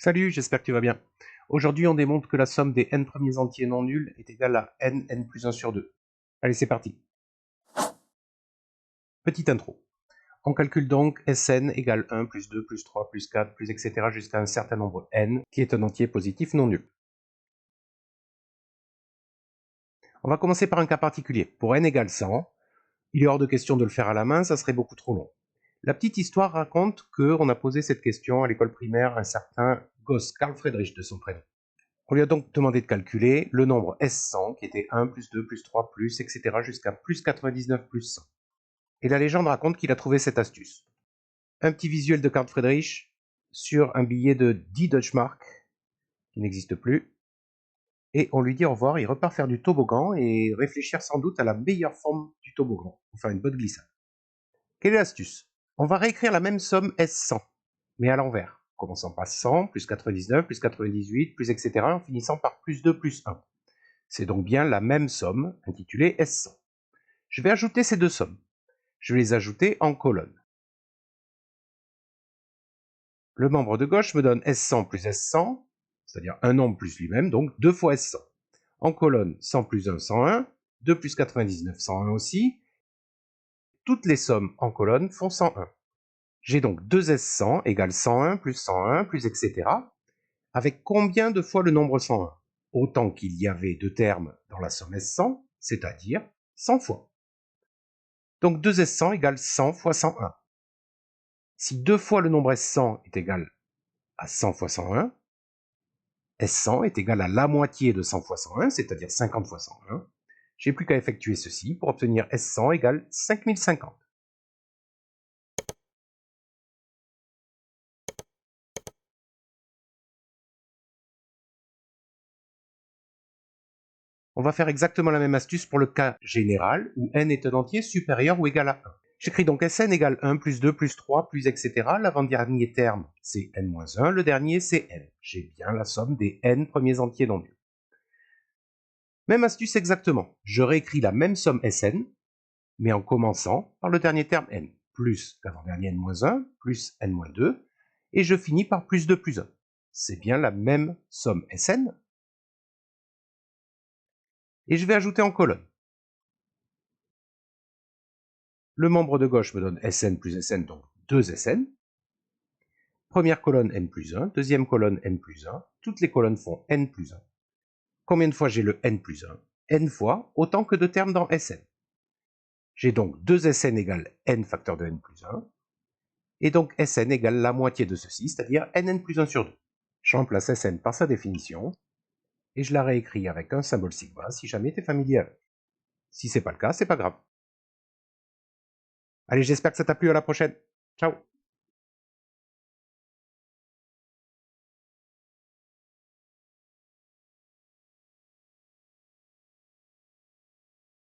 Salut, j'espère que tu vas bien. Aujourd'hui, on démontre que la somme des n premiers entiers non nuls est égale à n plus 1 sur 2. Allez, c'est parti. Petite intro. On calcule donc Sn égale 1 plus 2 plus 3 plus 4 plus etc. jusqu'à un certain nombre n qui est un entier positif non nul. On va commencer par un cas particulier. Pour n égale 100, il est hors de question de le faire à la main, ça serait beaucoup trop long. La petite histoire raconte qu'on a posé cette question à l'école primaire à un certain Gauss, Carl Friedrich de son prénom. On lui a donc demandé de calculer le nombre S100, qui était 1, plus 2, plus 3, plus, etc. jusqu'à plus 99, plus 100. Et la légende raconte qu'il a trouvé cette astuce. Un petit visuel de Carl Friedrich sur un billet de 10 Deutschmark, qui n'existe plus. Et on lui dit au revoir, il repart faire du toboggan et réfléchir sans doute à la meilleure forme du toboggan, pour faire une bonne glissade. Quelle est l'astuce? On va réécrire la même somme S100, mais à l'envers, commençant par 100, plus 99, plus 98, plus etc., en finissant par plus 2, plus 1. C'est donc bien la même somme, intitulée S100. Je vais ajouter ces deux sommes. Je vais les ajouter en colonne. Le membre de gauche me donne S100 plus S100, c'est-à-dire un nombre plus lui-même, donc 2 fois S100. En colonne, 100 plus 1, 101, 2 plus 99, 101 aussi. Toutes les sommes en colonne font 101. J'ai donc 2 S100 égale 101 plus 101 plus etc. Avec combien de fois le nombre 101? Autant qu'il y avait de termes dans la somme S100, c'est-à-dire 100 fois. Donc 2S100 égale 100 fois 101. Si 2 fois le nombre S100 est égal à 100 fois 101, S100 est égal à la moitié de 100 fois 101, c'est-à-dire 50 fois 101. J'ai plus qu'à effectuer ceci pour obtenir S100 égale 5050. On va faire exactement la même astuce pour le cas général où n est un entier supérieur ou égal à 1. J'écris donc Sn égale 1 plus 2 plus 3 plus etc. L'avant-dernier terme c'est n-1, le dernier c'est n. J'ai bien la somme des n premiers entiers non nuls. Même astuce exactement. Je réécris la même somme Sn, mais en commençant par le dernier terme n, plus l'avant-dernier n-1, plus n-2, et je finis par plus 2 plus 1. C'est bien la même somme Sn, et je vais ajouter en colonne. Le membre de gauche me donne Sn plus Sn, donc 2 Sn. Première colonne n plus 1, deuxième colonne n plus 1, toutes les colonnes font n plus 1. Combien de fois j'ai le n plus 1? N fois, autant que de termes dans Sn. J'ai donc 2 Sn égale n facteur de n plus 1, et donc Sn égale la moitié de ceci, c'est-à-dire nn plus 1 sur 2. Je remplace Sn par sa définition, et je la réécris avec un symbole sigma si jamais tu es familier avec. Si c'est pas le cas, c'est pas grave. Allez, j'espère que ça t'a plu, à la prochaine. Ciao.